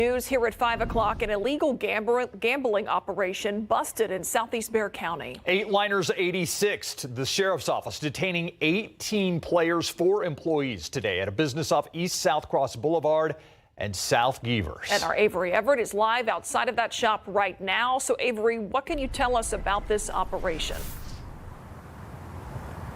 News here at 5 o'clock, an illegal gambling operation busted in southeast Bexar County. 8-liners 86th. The sheriff's office detaining 18 players, 4 employees today at a business off East South Cross Boulevard and South Gevers. And our Avery Everett is live outside of that shop right now. So Avery, what can you tell us about this operation?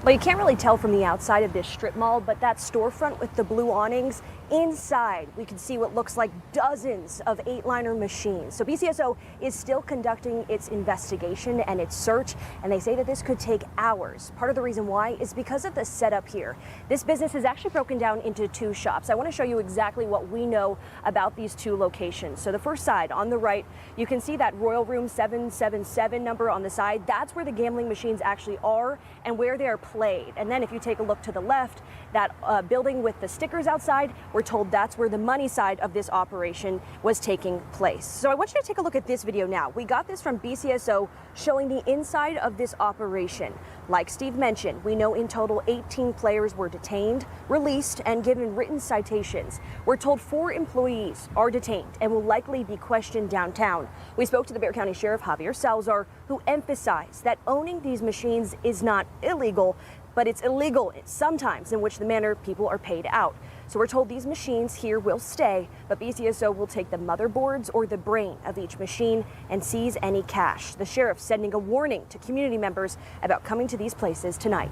Well, you can't really tell from the outside of this strip mall, but that storefront with the blue awnings, inside we can see what looks like dozens of 8-liner machines. So BCSO is still conducting its investigation and its search, and they say that this could take hours. Part of the reason why is because of the setup here. This business is actually broken down into 2 shops. I want to show you exactly what we know about these 2 locations. So the first side on the right, you can see that Royal Room 777 number on the side. That's where the gambling machines actually are and where they are played. And then if you take a look to the left, that building with the stickers outside, we're told that's where the money side of this operation was taking place. So I want you to take a look at this video now. We got this from BCSO showing the inside of this operation. Like Steve mentioned, we know in total 18 players were detained, released, and given written citations. We're told 4 employees are detained and will likely be questioned downtown. We spoke to the Bexar County Sheriff Javier Salazar, who emphasized that owning these machines is not illegal, but it's illegal sometimes in which the manner people are paid out. So we're told these machines here will stay, but BCSO will take the motherboards or the brain of each machine and seize any cash. The sheriff sending a warning to community members about coming to these places tonight.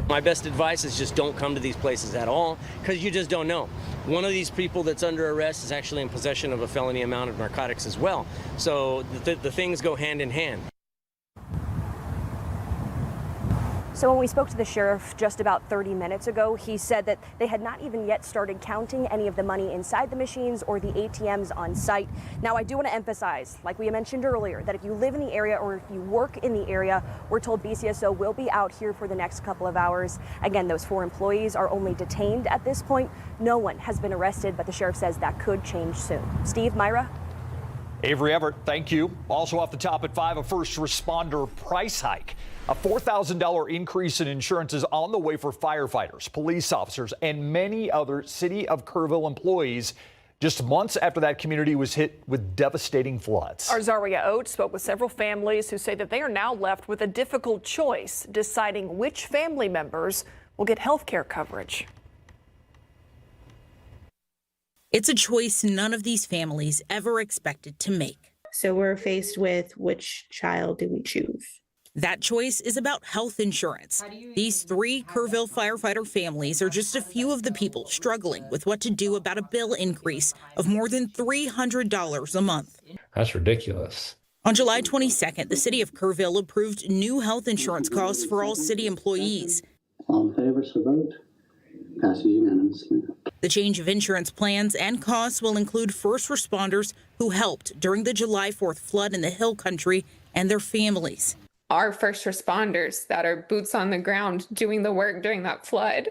My best advice is just don't come to these places at all, because you just don't know. One of these people that's under arrest is actually in possession of a felony amount of narcotics as well. So the things go hand in hand. So when we spoke to the sheriff just about 30 minutes ago, he said that they had not even yet started counting any of the money inside the machines or the ATMs on site. Now, I do want to emphasize, like we mentioned earlier, that if you live in the area or if you work in the area, we're told BCSO will be out here for the next couple of hours. Again, those 4 employees are only detained at this point. No one has been arrested, but the sheriff says that could change soon. Steve, Myra? Avery Everett, thank you. Also off the top at 5, a first responder price hike. A $4,000 increase in insurance is on the way for firefighters, police officers, and many other City of Kerrville employees just months after that community was hit with devastating floods. Our Zaria Oates spoke with several families who say that they are now left with a difficult choice, deciding which family members will get health care coverage. It's a choice none of these families ever expected to make. So we're faced with which child do we choose? That choice is about health insurance. These 3 Kerrville firefighter families are just a few of the people struggling with what to do about a bill increase of more than $300 a month. That's ridiculous. On July 22nd, the City of Kerrville approved new health insurance costs for all city employees. All in favor, so vote. Passes unanimously. The change of insurance plans and costs will include first responders who helped during the July 4th flood in the Hill Country and their families. Our first responders that are boots on the ground doing the work during that flood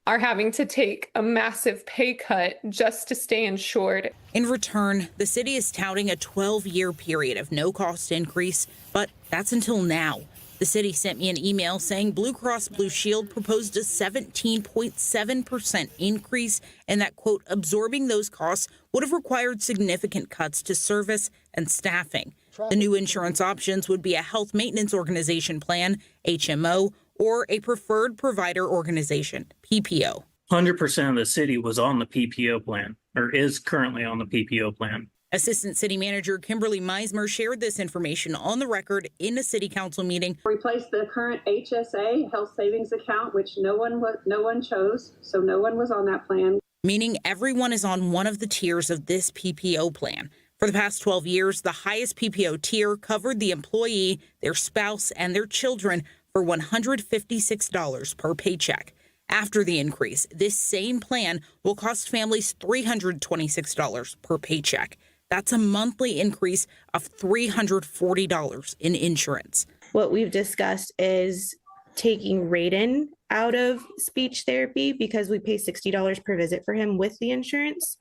are having to take a massive pay cut just to stay insured. In return, the city is touting a 12-year period of no cost increase, but that's until now. The city sent me an email saying Blue Cross Blue Shield proposed a 17.7% increase and that, quote, absorbing those costs would have required significant cuts to service and staffing. The new insurance options would be a health maintenance organization plan, HMO, or a preferred provider organization, PPO. 100% of the city was on the PPO plan, or is currently on the PPO plan. Assistant City Manager Kimberly Meismer shared this information on the record in a city council meeting. Replace the current HSA, health savings account, which no one chose, so no one was on that plan. Meaning everyone is on one of the tiers of this PPO plan. For the past 12 years, the highest PPO tier covered the employee, their spouse, and their children for $156 per paycheck. After the increase, this same plan will cost families $326 per paycheck. That's a monthly increase of $340 in insurance. What we've discussed is taking Raiden out of speech therapy because we pay $60 per visit for him with the insurance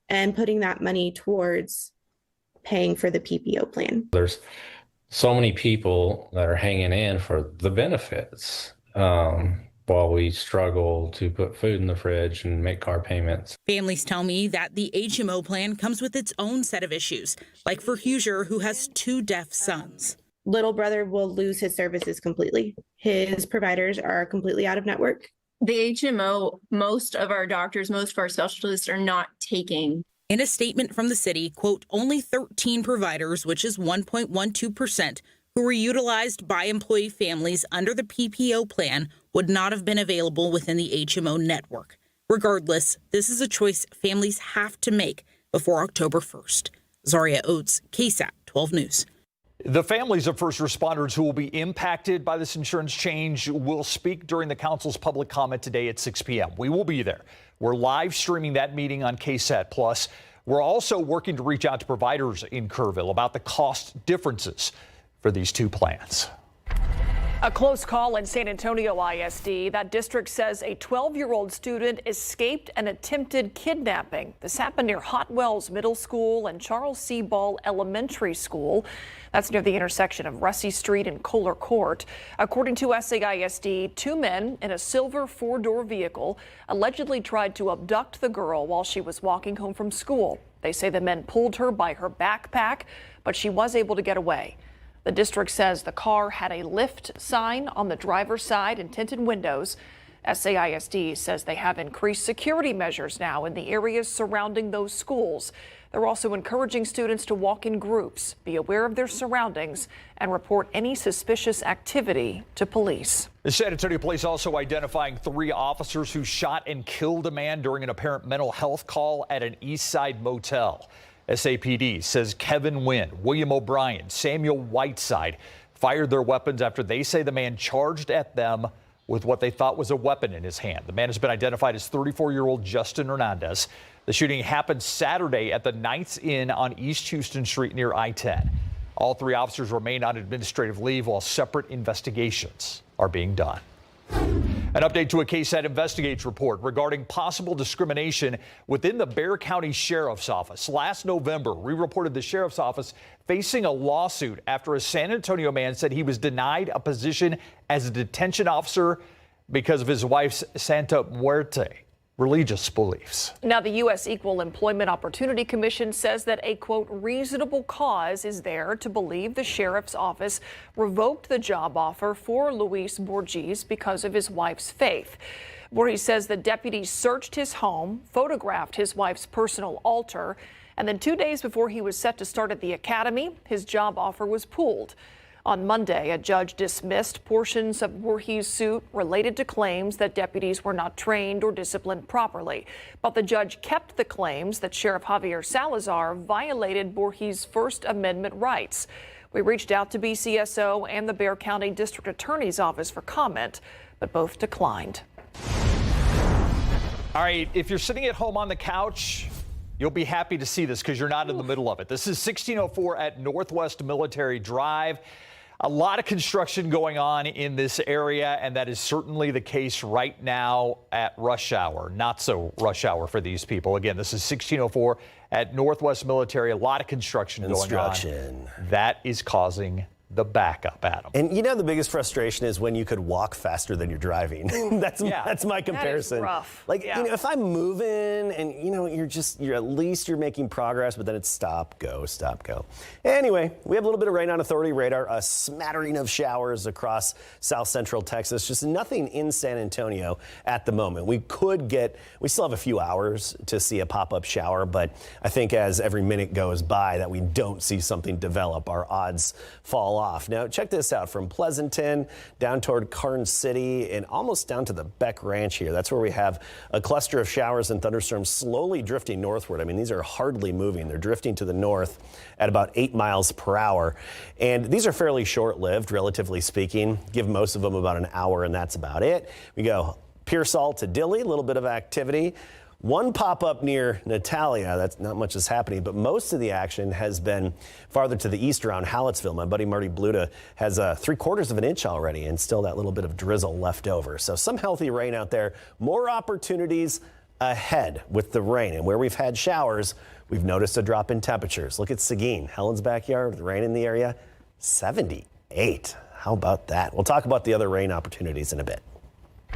and putting that money towards paying for the PPO plan. There's so many people that are hanging in for the benefits. while we struggle to put food in the fridge and make car payments. Families tell me that the HMO plan comes with its own set of issues, like for Huger, who has 2 deaf sons. Little brother will lose his services completely. His providers are completely out of network. The HMO, most of our doctors, most of our specialists are not taking. In a statement from the city, quote, only 13 providers, which is 1.12%, who were utilized by employee families under the PPO plan would not have been available within the HMO network. Regardless, this is a choice families have to make before October 1st. Zaria Oates, KSAT 12 News. The families of first responders who will be impacted by this insurance change will speak during the council's public comment today at 6 p.m. We will be there. We're live streaming that meeting on KSAT Plus. We're also working to reach out to providers in Kerrville about the cost differences for these 2 plans. A close call in San Antonio ISD. That district says a 12-year-old student escaped an attempted kidnapping. This happened near Hot Wells Middle School and Charles C. Ball Elementary School. That's near the intersection of Russey Street and Kohler Court. According to SAISD, 2 men in a silver 4-door vehicle allegedly tried to abduct the girl while she was walking home from school. They say the men pulled her by her backpack, but she was able to get away. The district says the car had a lift sign on the driver's side and tinted windows. SAISD says they have increased security measures now in the areas surrounding those schools. They're also encouraging students to walk in groups, be aware of their surroundings, and report any suspicious activity to police. The San Antonio police also identifying 3 officers who shot and killed a man during an apparent mental health call at an East Side motel. SAPD says Kevin Wynn, William O'Brien, Samuel Whiteside fired their weapons after they say the man charged at them with what they thought was a weapon in his hand. The man has been identified as 34-year-old Justin Hernandez. The shooting happened Saturday at the Knights Inn on East Houston Street near I-10. All 3 officers remain on administrative leave while separate investigations are being done. An update to a KSAT Investigates report regarding possible discrimination within the Bexar County Sheriff's Office. Last November, we reported the Sheriff's Office facing a lawsuit after a San Antonio man said he was denied a position as a detention officer because of his wife's Santa Muerte religious beliefs. Now, the U.S. Equal Employment Opportunity Commission says that a, quote, reasonable cause is there to believe the sheriff's office revoked the job offer for Luis Borges because of his wife's faith. Borges says the deputies searched his home, photographed his wife's personal altar, and then 2 days before he was set to start at the academy, his job offer was pulled. On Monday, a judge dismissed portions of Borges' suit related to claims that deputies were not trained or disciplined properly. But the judge kept the claims that Sheriff Javier Salazar violated Borges' First Amendment rights. We reached out to BCSO and the Bexar County District Attorney's Office for comment, but both declined. All right, if you're sitting at home on the couch, you'll be happy to see this because you're not in the middle of it. This is 1604 at Northwest Military Drive. A lot of construction going on in this area, and that is certainly the case right now at rush hour. Not so rush hour for these people. Again, this is 1604 at Northwest Military. A lot of construction going on. That is causing the backup, Adam. And you know, the biggest frustration is when you could walk faster than you're driving. That's my comparison. That is rough. Like, you know, if I'm moving and, you know, you're at least you're making progress, but then it's stop, go, stop, go. Anyway, we have a little bit of rain on authority radar, a smattering of showers across south central Texas, just nothing in San Antonio at the moment. We still have a few hours to see a pop-up shower, but I think as every minute goes by that we don't see something develop, our odds fall off. Now, check this out from Pleasanton down toward Karnes City and almost down to the Beck Ranch here. That's where we have a cluster of showers and thunderstorms slowly drifting northward. I mean, these are hardly moving. They're drifting to the north at about 8 miles per hour. And these are fairly short-lived, relatively speaking. Give most of them about an hour, and that's about it. We go Pearsall to Dilley, a little bit of activity. One pop-up near Natalia, that's not much is happening, but most of the action has been farther to the east around Hallettsville. My buddy Marty Bluta has 3/4 of an inch already and still that little bit of drizzle left over. So some healthy rain out there. More opportunities ahead with the rain. And where we've had showers, we've noticed a drop in temperatures. Look at Seguin, Helen's backyard, with rain in the area, 78. How about that? We'll talk about the other rain opportunities in a bit.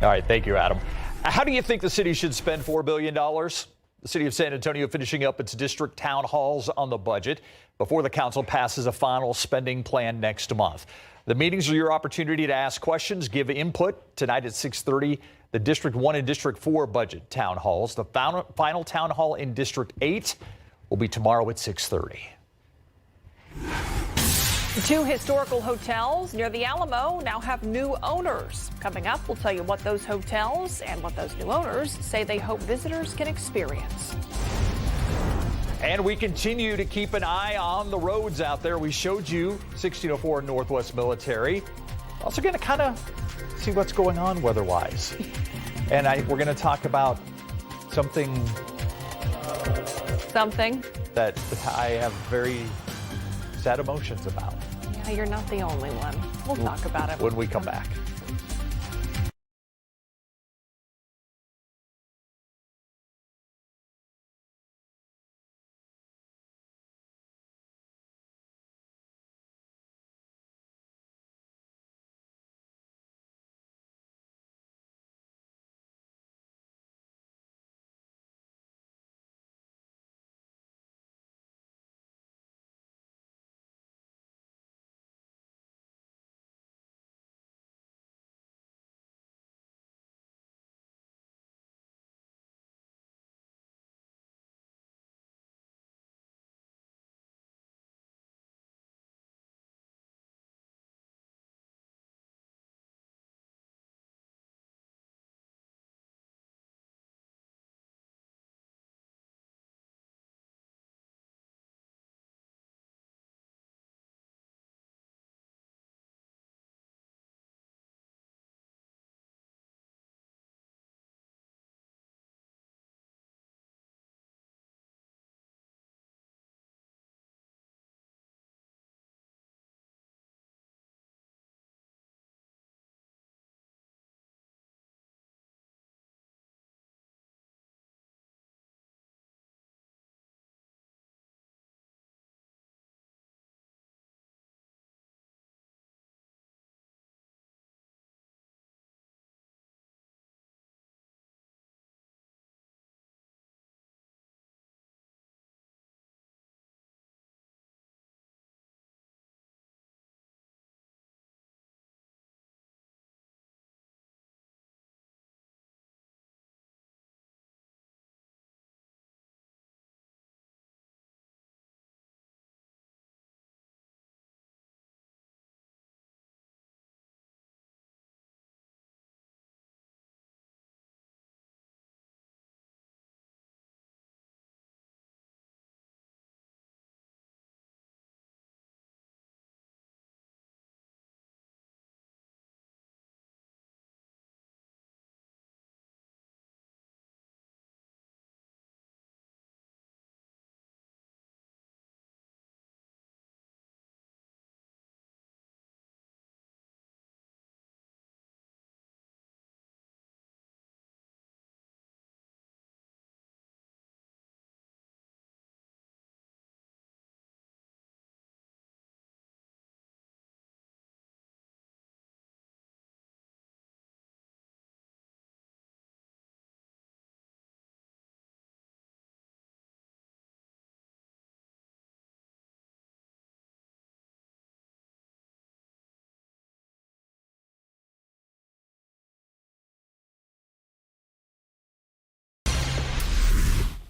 All right, thank you, Adam. How do you think the city should spend $4 billion? The city of San Antonio finishing up its district town halls on the budget before the council passes a final spending plan next month. The meetings are your opportunity to ask questions, give input. Tonight at 6:30, the District 1 and District 4 budget town halls. The final town hall in District 8 will be tomorrow at 6:30. Two historical hotels near the Alamo now have new owners. Coming up, we'll tell you what those hotels and what those new owners say they hope visitors can experience. And we continue to keep an eye on the roads out there. We showed you 1604 Northwest Military. Also going to kind of see what's going on weather-wise. And we're going to talk about something that I have very sad emotions about. Yeah, you're not the only one. We'll talk about it when we come back.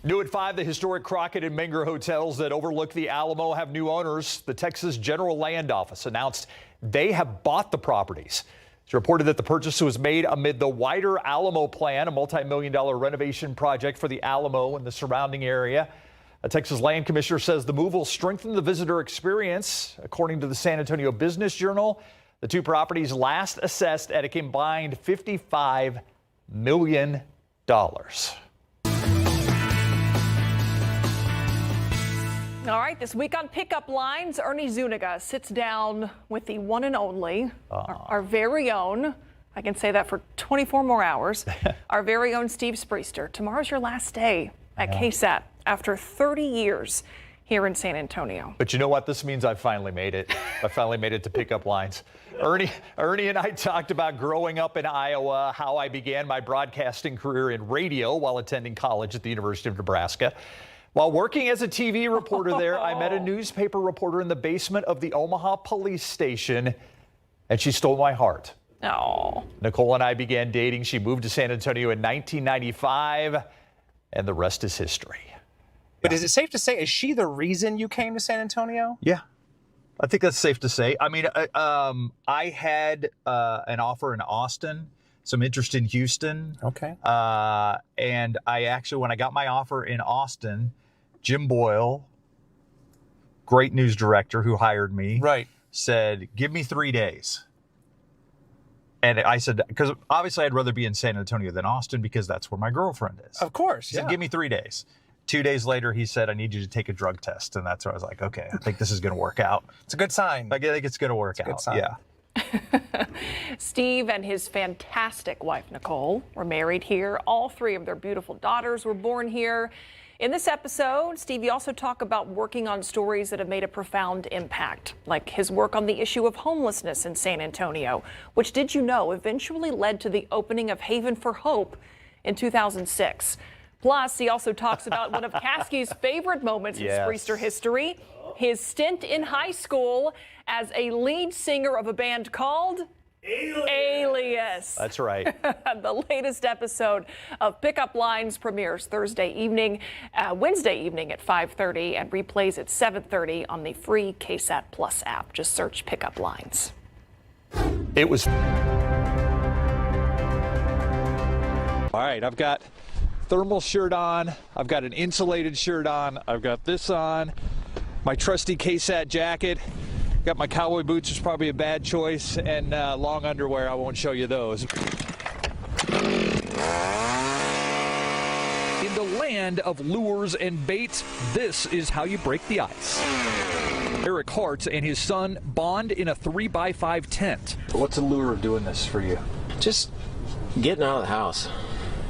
New at 5, the historic Crockett and Menger hotels that overlook the Alamo have new owners. The Texas General Land Office announced they have bought the properties. It's reported that the purchase was made amid the wider Alamo plan, a multi-million-dollar renovation project for the Alamo and the surrounding area. A Texas land commissioner says the move will strengthen the visitor experience. According to the San Antonio Business Journal, the two properties last assessed at a combined $55 million. All right, this week on Pickup Lines, Ernie Zuniga sits down with the one and only, our very own, I can say that for 24 more hours, our very own Steve Spriester. Tomorrow's your last day at KSAT. After 30 years, here in San Antonio. But you know what? This means I finally made it. I finally made it to pickup lines. Ernie and I talked about growing up in Iowa, how I began my broadcasting career in radio while attending college at the University of Nebraska. While working as a TV reporter there, I met a newspaper reporter in the basement of the Omaha police station, and she stole my heart. Oh. Nicole and I began dating. She moved to San Antonio in 1995, and the rest is history. But is it safe to say, is she the reason you came to San Antonio? Yeah, I think that's safe to say. I mean, I had an offer in Austin, some interest in Houston. Okay. And I actually, when I got my offer in Austin, Jim Boyle, great news director who hired me, right, said, give me 3 days. And I said, because obviously I'd rather be in San Antonio than Austin because that's where my girlfriend is. Of course, He said, give me 3 days. 2 days later, he said, I need you to take a drug test. And that's where I was like, okay, I think this is going to work out. It's a good sign. I think it's going to work out. Good sign. Yeah. Steve and his fantastic wife, Nicole, were married here. All three of their beautiful daughters were born here. In this episode, Steve, you also talk about working on stories that have made a profound impact, like his work on the issue of homelessness in San Antonio, which, did you know, eventually led to the opening of Haven for Hope in 2006. Plus, he also talks about one of Caskey's favorite moments in Spriester history, his stint in high school as a lead singer of a band called Alias. That's right. The latest episode of Pickup Lines premieres Wednesday evening at 5:30 and replays at 7:30 on the free KSAT Plus app. Just search Pickup Lines. It was. All right, I've got thermal shirt on. I've got an insulated shirt on. I've got this on. My trusty KSAT jacket. Got my cowboy boots, which is probably a bad choice, and long underwear. I won't show you those. In the land of lures and baits, this is how you break the ice. Eric Hartz and his son bond in a 3x5 tent. What's the lure of doing this for you? Just getting out of the house.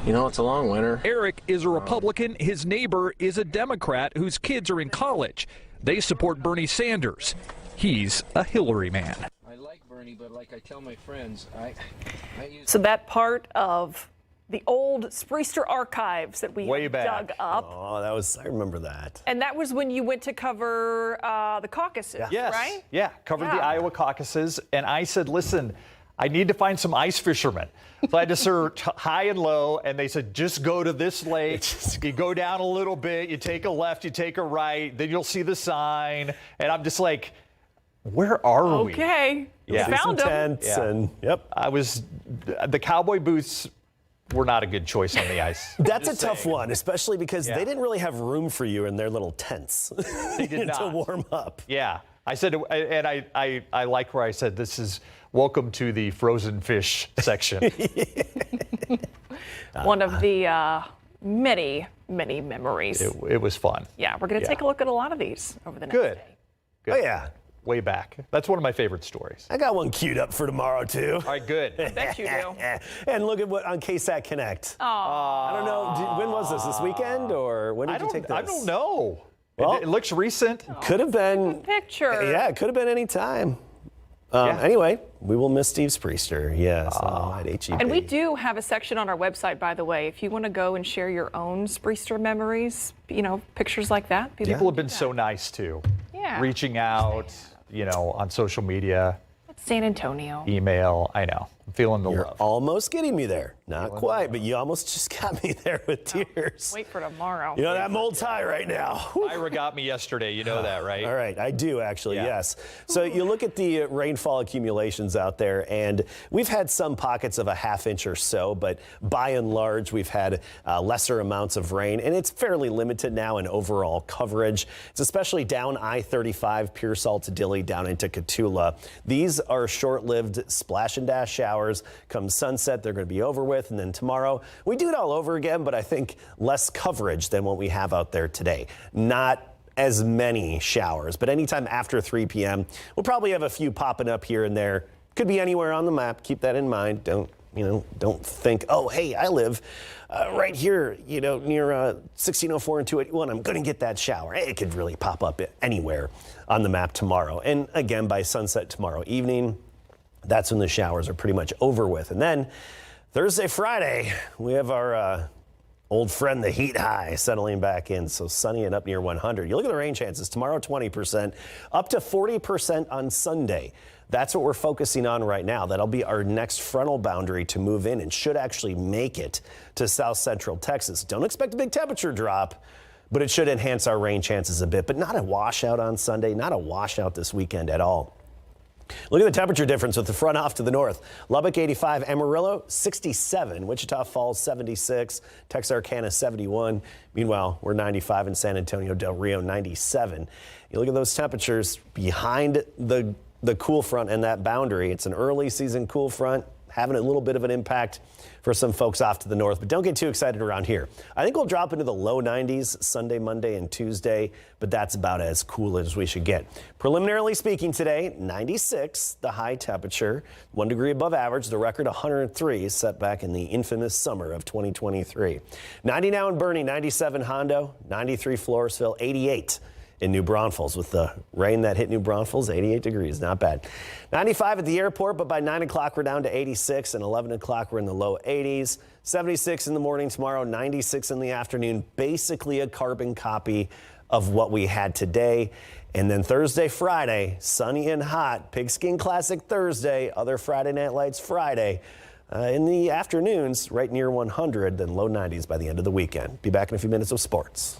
You know, it's a long winter. Eric is a Republican. His neighbor is a Democrat whose kids are in college. They support Bernie Sanders. He's a Hillary man. I like Bernie, but like I tell my friends, I use... So that part of the old Spriester archives that we dug up. Oh, I remember that. And that was when you went to cover the caucuses, right? Yeah, covered the Iowa caucuses. And I said, listen, I need to find some ice fishermen. So I had to search high and low, and they said, just go to this lake. You go down a little bit, you take a left, you take a right, then you'll see the sign. And I'm just like, where are we? Okay. Yeah. We found them. Tents and the cowboy boots were not a good choice on the ice. That's a tough one, especially because they didn't really have room for you in their little tents. They did not. To warm up. Yeah. I said, and I like where I said, this is welcome to the frozen fish section. One of the many, many memories. It was fun. Yeah, we're going to take a look at a lot of over the next day. Good. Oh, yeah. Way back. That's one of my favorite stories. I got one queued up for tomorrow, too. All right, good. I bet you do. And look at what on KSAT Connect. Oh. I don't know. When was this weekend, or when did you take this? I don't know. Well, it looks recent. Could have been. Good picture. Yeah, it could have been any time. Anyway, we will miss Steve Spriester. Yes, at HEB. And we do have a section on our website, by the way, if you want to go and share your own Spriester memories, pictures like that. People have been so nice, too. Yeah. Reaching out, on social media. San Antonio. Email. I know. I'm feeling the You're love. almost getting me there. Not quite, but you almost just got me there with tears. Wait for tomorrow. That mold's high right now. Ira got me yesterday. You know that, right? All right. I do, actually, yes. So you look at the rainfall accumulations out there, and we've had some pockets of a half inch or so, but by and large, we've had lesser amounts of rain, and it's fairly limited now in overall coverage. It's especially down I-35, Pearsall to Dilley, down into Cotulla. These are short-lived splash and dash showers. Come sunset, they're going to be over with, and then tomorrow we do it all over again, but I think less coverage than what we have out there today. Not as many showers, but anytime after 3 p.m., we'll probably have a few popping up here and there. Could be anywhere on the map. Keep that in mind. Don't don't think, oh, hey, I live right here, near 1604 and 281. I'm going to get that shower. It could really pop up anywhere on the map tomorrow. And again, by sunset tomorrow evening, that's when the showers are pretty much over with. And then Thursday, Friday, we have our old friend, the heat high, settling back in. So sunny and up near 100. You look at the rain chances tomorrow, 20%, up to 40% on Sunday. That's what we're focusing on right now. That'll be our next frontal boundary to move in and should actually make it to south central Texas. Don't expect a big temperature drop, but it should enhance our rain chances a bit. But not a washout on Sunday, not a washout this weekend at all. Look at the temperature difference with the front off to the north. Lubbock 85, Amarillo 67, Wichita Falls 76, Texarkana 71. Meanwhile, we're 95 in San Antonio, Del Rio 97. You look at those temperatures behind the cool front and that boundary. It's an early season cool front, having a little bit of an impact for some folks off to the north, but don't get too excited around here. I think we'll drop into the low 90s Sunday, Monday, and Tuesday, but that's about as cool as we should get. Preliminarily speaking today, 96, the high temperature, 1 degree above average. The record 103 set back in the infamous summer of 2023. 90 now in Bernie, 97 Hondo, 93 Floresville, 88 in New Braunfels. With the rain that hit New Braunfels, 88 degrees, not bad. 95 at the airport, but by 9 o'clock we're down to 86, and 11 o'clock we're in the low 80s. 76 in the morning tomorrow, 96 in the afternoon, basically a carbon copy of what we had today. And then Thursday, Friday, sunny and hot, Pigskin Classic Thursday, other Friday Night Lights Friday. In the afternoons, right near 100, then low 90s by the end of the weekend. Be back in a few minutes with sports.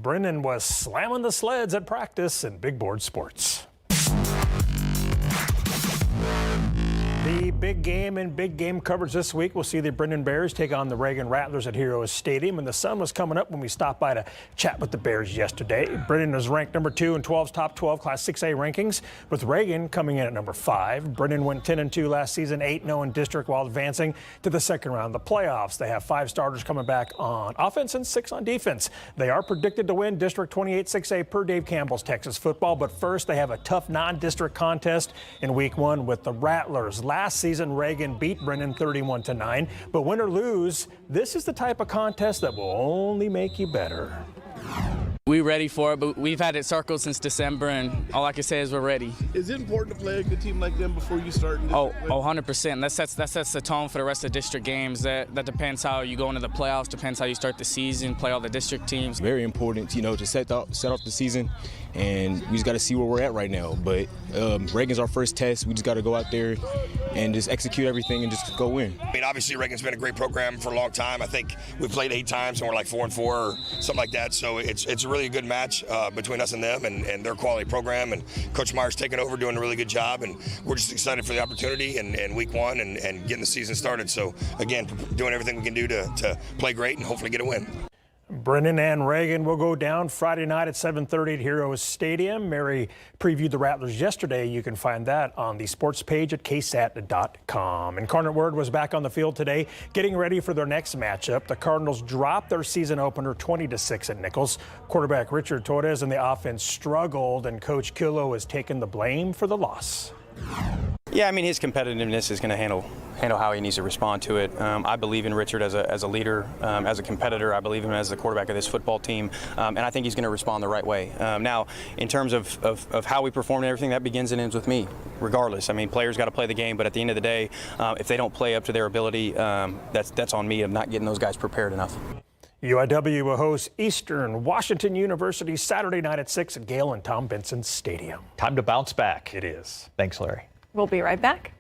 Brennan was slamming the sleds at practice in big board sports. The big game and big game coverage this week. We'll see the Brennan Bears take on the Reagan Rattlers at Heroes Stadium. And the sun was coming up when we stopped by to chat with the Bears yesterday. Brennan is ranked number 2 in 12's top 12 Class 6A rankings, with Reagan coming in at number 5. Brennan went 10-2 last season, 8-0 in district while advancing to the second round of the playoffs. They have 5 starters coming back on offense and 6 on defense. They are predicted to win District 28 6A per Dave Campbell's Texas football. But first, they have a tough non-district contest in week 1 with the Rattlers. Last season, Reagan beat Brennan 31-9, but win or lose, this is the type of contest that will only make you better. We're ready for it, but we've had it circled since December, and all I can say is we're ready. Is it important to play a good team like them before you start? 100%. That sets the tone for the rest of the district games. That depends how you go into the playoffs, depends how you start the season, play all the district teams. Very important, to set off the season, and we just got to see where we're at right now. But Reagan's our first test. We just got to go out there and just execute everything and just go win. I mean, obviously Reagan's been a great program for a long time. I think we've played 8 times and we're like 4-4 or something like that. So it's really a good match between us and them and their quality program. And Coach Meyer's taking over, doing a really good job. And we're just excited for the opportunity and week 1 and getting the season started. So again, doing everything we can do to play great and hopefully get a win. Brennan and Reagan will go down Friday night at 7:30 at Heroes Stadium. Mary previewed the Rattlers yesterday. You can find that on the sports page at KSAT.com. Incarnate Word was back on the field today, getting ready for their next matchup. The Cardinals dropped their season opener 20-6 at Nichols. Quarterback Richard Torres and the offense struggled, and Coach Killo has taken the blame for the loss. Yeah, I mean, his competitiveness is going to handle how he needs to respond to it. I believe in Richard as a leader, as a competitor. I believe in him as the quarterback of this football team, and I think he's going to respond the right way. Now, in terms of how we perform and everything, that begins and ends with me, regardless. I mean, players got to play the game, but at the end of the day, if they don't play up to their ability, that's on me of not getting those guys prepared enough. UIW will host Eastern Washington University Saturday night at 6 at Gale and Tom Benson Stadium. Time to bounce back. It is. Thanks, Larry. We'll be right back.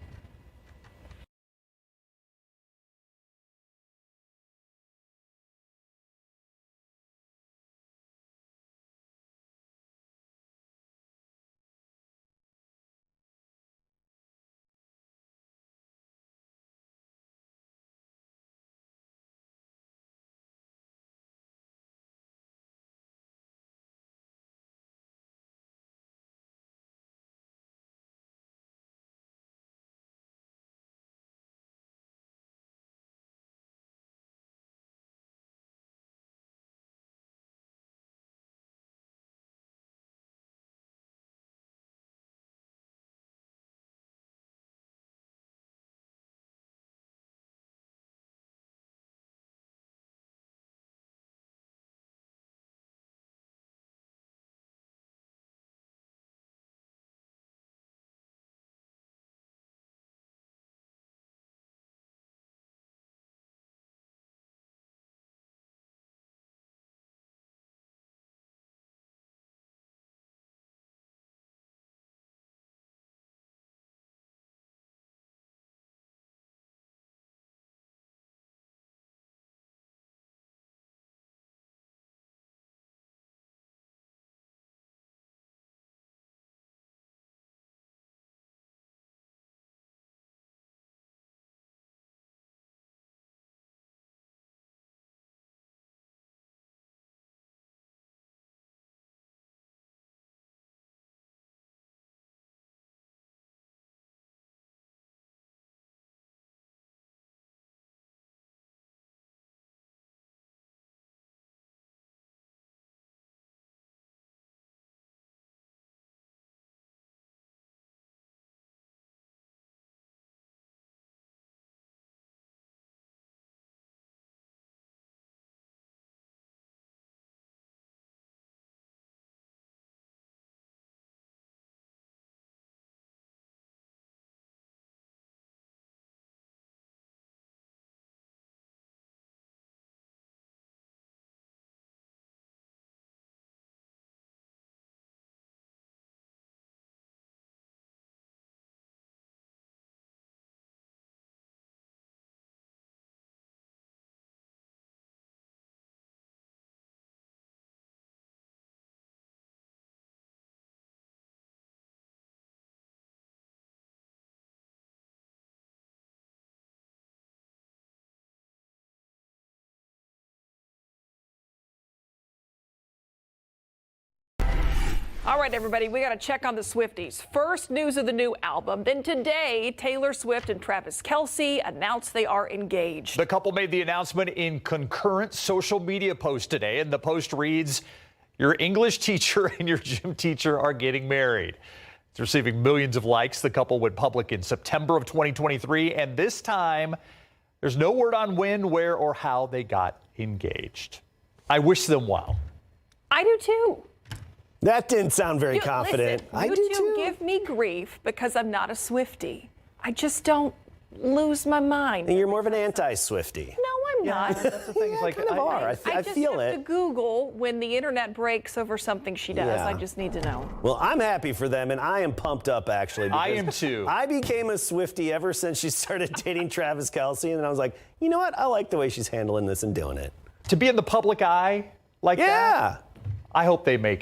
All right, everybody, we got to check on the Swifties. First, news of the new album. Then today, Taylor Swift and Travis Kelce announced they are engaged. The couple made the announcement in concurrent social media posts today, and the post reads, "Your English teacher and your gym teacher are getting married." It's receiving millions of likes. The couple went public in September of 2023, and this time, there's no word on when, where, or how they got engaged. I wish them well. I do too. That didn't sound very confident. Listen, I you do two too. give me grief because I'm not a Swiftie. I just don't lose my mind. And you're more of an anti-Swiftie. No, I'm not. That's the thing. Like, kind of are. I I just feel have it. to Google when the internet breaks over something she does. Yeah. I just need to know. Well, I'm happy for them, and I am pumped up, actually. I am because too. I became a Swiftie ever since she started dating Travis Kelce, and then I was like, you know what? I like the way she's handling this and doing it. To be in the public eye like that, I hope they make it.